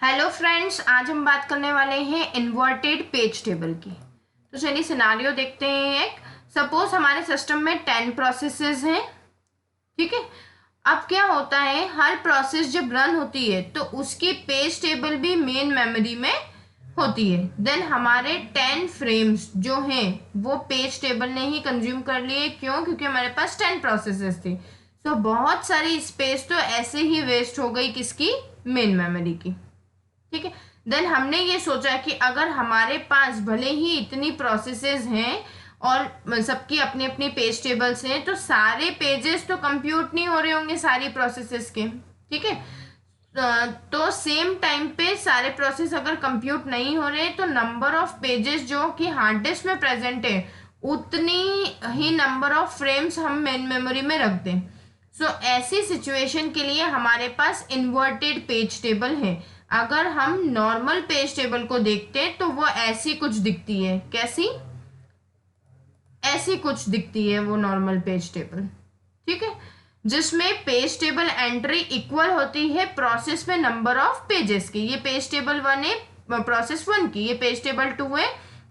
Hello friends, आज हम बात करने वाले हैं इन्वर्टेड पेज टेबल की। तो चलिए सिनारियो देखते हैं। एक सपोज हमारे सिस्टम में 10 प्रोसेसेस हैं। ठीक है। अब क्या होता है, हर प्रोसेस जब रन होती है तो उसकी पेज टेबल भी मेन मेमोरी में होती है। देन हमारे 10 फ्रेम्स जो हैं वो पेज टेबल ने ही कंज्यूम कर लिए। क्यों? क्योंकि हमारे पास 10 प्रोसेसेस थी। तो बहुत सारी स्पेस तो ऐसे ही वेस्ट हो गई, किसकी? मेन मेमोरी की। ठीक है। देन हमने ये सोचा कि अगर हमारे पास भले ही इतनी प्रोसेसेस हैं और सबकी अपनी अपनी पेज टेबल्स हैं, तो सारे पेजेस तो कंप्यूट नहीं हो रहे होंगे सारी प्रोसेसेस के। ठीक है। तो सेम टाइम पे सारे प्रोसेस अगर कंप्यूट नहीं हो रहे तो नंबर ऑफ पेजेस जो कि हार्ड डिस्क में प्रेजेंट है उतनी ही नंबर ऑफ फ्रेम्स हम मेन मेमोरी में रख दें। ऐसी सिचुएशन के लिए हमारे पास इन्वर्टेड पेज टेबल है। अगर हम नॉर्मल पेज टेबल को देखते हैं तो वो ऐसी कुछ दिखती है। कैसी? ऐसी कुछ दिखती है वो नॉर्मल पेज टेबल। ठीक है। जिसमें पेज टेबल एंट्री इक्वल होती है प्रोसेस में नंबर ऑफ पेजेस की। ये पेज टेबल 1 है प्रोसेस 1 की, ये पेज टेबल 2 है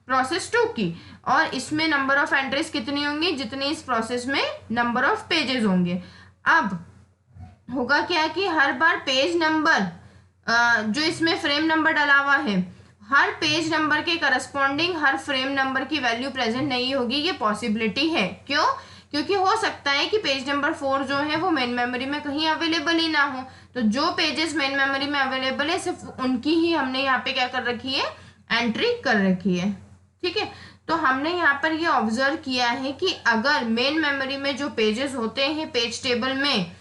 प्रोसेस 2 की। और इसमें नंबर ऑफ एंट्रीज कितनी होंगी? जितनी इस प्रोसेस में नंबर ऑफ पेजेस होंगे। अब होगा क्या कि हर बार पेज नंबर जो इसमें फ्रेम नंबर डला हुआ है, हर पेज नंबर के करस्पॉन्डिंग हर फ्रेम नंबर की वैल्यू प्रेजेंट नहीं होगी। ये पॉसिबिलिटी है। क्यों? क्योंकि हो सकता है कि पेज नंबर 4 जो है वो मेन मेमोरी में कहीं अवेलेबल ही ना हो। तो जो पेजेस मेन मेमोरी में अवेलेबल है सिर्फ उनकी ही हमने यहाँ पे क्या कर रखी है? एंट्री कर रखी है। ठीक है। तो हमने यहाँ पर ये ऑब्जर्व किया है कि अगर मेन मेमोरी में जो पेजेस होते हैं पेज टेबल में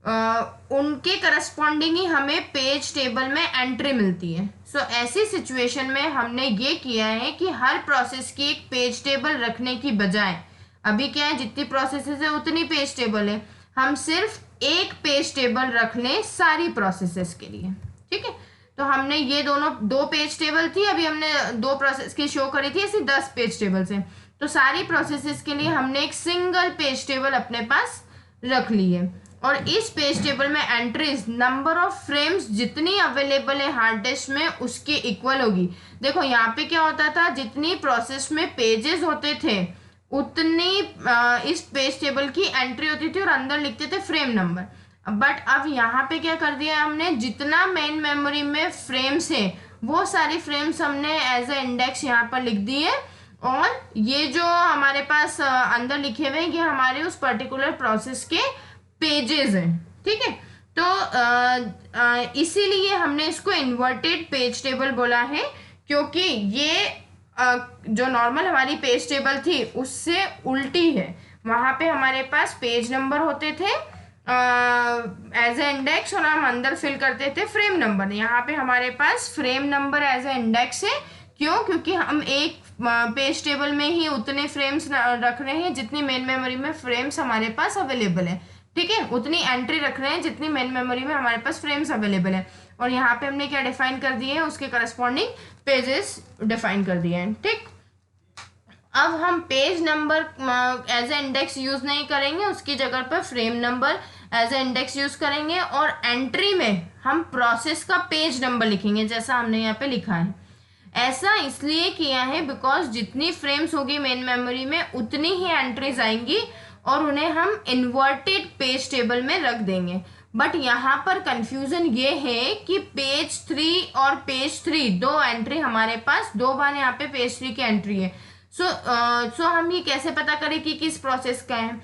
उनके करस्पॉन्डिंग ही हमें पेज टेबल में एंट्री मिलती है। ऐसी सिचुएशन में हमने ये किया है कि हर प्रोसेस की एक पेज टेबल रखने की बजाय, अभी क्या है, जितनी प्रोसेसेस है उतनी पेज टेबल है, हम सिर्फ एक पेज टेबल रख लें सारी प्रोसेसेस के लिए। ठीक है। तो हमने ये दो पेज टेबल थी, अभी हमने 2 प्रोसेस की शो करी थी, ऐसी 10 पेज टेबल्स हैं। तो सारी प्रोसेसेस के लिए हमने एक सिंगल पेज टेबल अपने पास रख ली है। और इस पेज टेबल में एंट्रीज नंबर ऑफ फ्रेम्स जितनी अवेलेबल है हार्ड डिस्क में उसके इक्वल होगी। देखो यहाँ पे क्या होता था, जितनी प्रोसेस में पेजेस होते थे उतनी इस पेज टेबल की एंट्री होती थी और अंदर लिखते थे फ्रेम नंबर। बट अब यहाँ पे क्या कर दिया हमने, जितना मेन मेमोरी में फ्रेम्स है वो सारी फ्रेम्स हमने एज ए इंडेक्स यहाँ पर लिख दिए। और ये जो हमारे पास अंदर लिखे हुए हैं ये हमारे उस पर्टिकुलर प्रोसेस के पेजेस हैं। ठीक है। तो इसीलिए हमने इसको इन्वर्टेड पेज टेबल बोला है, क्योंकि ये जो नॉर्मल हमारी पेज टेबल थी उससे उल्टी है। वहां पे हमारे पास पेज नंबर होते थे एज ए इंडेक्स और हम अंदर फिल करते थे फ्रेम नंबर। यहाँ पे हमारे पास frame number as a index है। क्यों? क्योंकि हम एक पेज टेबल में ही उतने फ्रेम्स रख रहे हैं जितनी मेन मेमोरी में फ्रेम्स हमारे पास अवेलेबल है। ठीक है। उतनी एंट्री रख रहे हैं जितनी मेन मेमोरी में हमारे पास फ्रेम्स अवेलेबल है। और यहाँ पे हमने क्या डिफाइन कर दिए हैं, उसके करस्पॉन्डिंग पेजेस डिफाइन कर दिए हैं। ठीक। अब हम page number as a index use नहीं करेंगे, उसकी जगह पर frame number as a index use करेंगे। और एंट्री में हम प्रोसेस का पेज नंबर लिखेंगे जैसा हमने यहाँ पे लिखा है। ऐसा इसलिए किया है बिकॉज जितनी फ्रेम्स होगी मेन मेमोरी में उतनी ही एंट्रीज आएंगी और उन्हें हम इन्वर्टेड पेज टेबल में रख देंगे। बट यहाँ पर कंफ्यूजन ये है कि पेज 3 और पेज 3 दो एंट्री हमारे पास, 2 बार यहाँ पे पेज 3 की एंट्री है। सो हम ये कैसे पता करें कि किस प्रोसेस का है?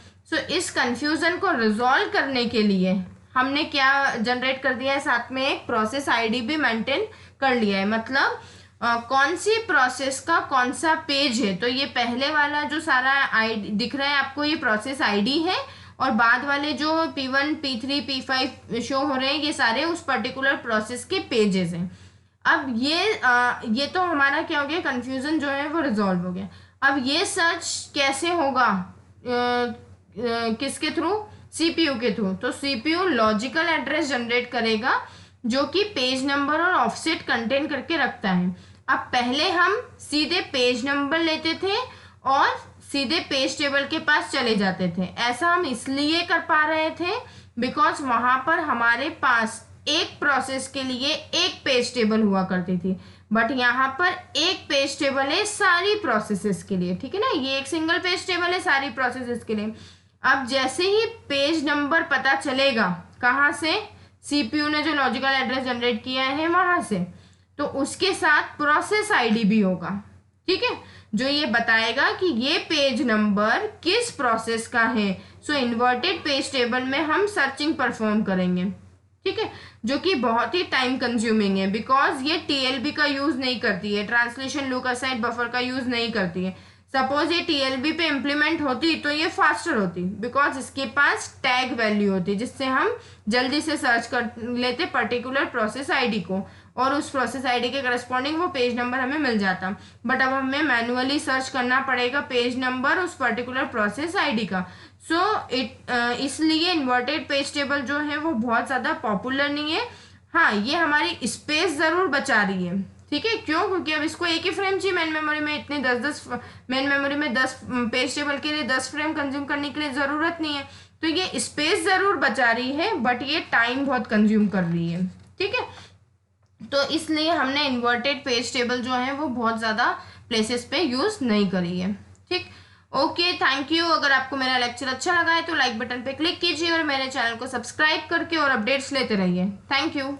इस कंफ्यूजन को रिजॉल्व करने के लिए हमने क्या जनरेट कर दिया है, साथ में एक प्रोसेस आईडी भी मेंटेन कर लिया है। मतलब कौन सी प्रोसेस का कौन सा पेज है। तो ये पहले वाला जो सारा आईडी दिख रहा है आपको, ये प्रोसेस आईडी है। और बाद वाले जो P1, P3, P5 शो हो रहे हैं ये सारे उस पर्टिकुलर प्रोसेस के पेजेस हैं। अब ये तो हमारा क्या हो गया, कंफ्यूजन जो है वो रिजॉल्व हो गया। अब ये सर्च कैसे होगा, किसके थ्रू? सीपीयू के थ्रू। तो सीपीयू लॉजिकल एड्रेस जनरेट करेगा जो कि पेज नंबर और ऑफसेट कंटेन करके रखता है। अब पहले हम सीधे पेज नंबर लेते थे और सीधे पेज टेबल के पास चले जाते थे। ऐसा हम इसलिए कर पा रहे थे बिकॉज वहां पर हमारे पास एक प्रोसेस के लिए एक पेज टेबल हुआ करती थी, बट यहाँ पर एक पेज टेबल है सारी प्रोसेसेस के लिए, ठीक है ना, ये एक सिंगल पेज टेबल है सारी प्रोसेसेस के लिए। अब जैसे ही पेज नंबर पता चलेगा, कहाँ से, सीपीयू ने जो लॉजिकल एड्रेस जनरेट किया है वहां से, तो उसके साथ प्रोसेस आईडी भी होगा, ठीक है, जो ये बताएगा कि ये पेज नंबर किस प्रोसेस का है। सो इन्वर्टेड पेज टेबल में हम सर्चिंग परफॉर्म करेंगे, ठीक है, जो कि बहुत ही टाइम कंज्यूमिंग है, बिकॉज ये टीएलबी का यूज नहीं करती है, ट्रांसलेशन लुक असाइड बफर का यूज नहीं करती है। सपोज ये टीएलबी पे इम्प्लीमेंट होती तो ये फास्टर होती, बिकॉज इसके पास टैग वैल्यू होती जिससे हम जल्दी से सर्च कर लेते पर्टिकुलर प्रोसेस आईडी को, और उस प्रोसेस आईडी के करस्पॉन्डिंग वो पेज नंबर हमें मिल जाता। बट अब हमें मैनुअली सर्च करना पड़ेगा पेज नंबर उस पर्टिकुलर प्रोसेस आईडी का। सो इसलिए इन्वर्टेड पेज टेबल जो है वो बहुत ज़्यादा पॉपुलर नहीं है। हाँ, ये हमारी स्पेस ज़रूर बचा रही है, ठीक है, क्यों, क्योंकि अब इसको एक ही फ्रेम चाहिए मेन मेमोरी में, इतने 10 मेन मेमोरी में 10 पेज टेबल के लिए 10 फ्रेम कंज्यूम करने के लिए ज़रूरत नहीं है। तो ये स्पेस ज़रूर बचा रही है, बट ये टाइम बहुत कंज्यूम कर रही है, ठीक है। तो इसलिए हमने इन्वर्टेड पेज टेबल जो है वो बहुत ज़्यादा प्लेसेस पे यूज़ नहीं करी है, ठीक। Okay, thank you. अगर आपको मेरा लेक्चर अच्छा लगा है तो लाइक बटन पे क्लिक कीजिए और मेरे चैनल को सब्सक्राइब करके और अपडेट्स लेते रहिए। Thank you.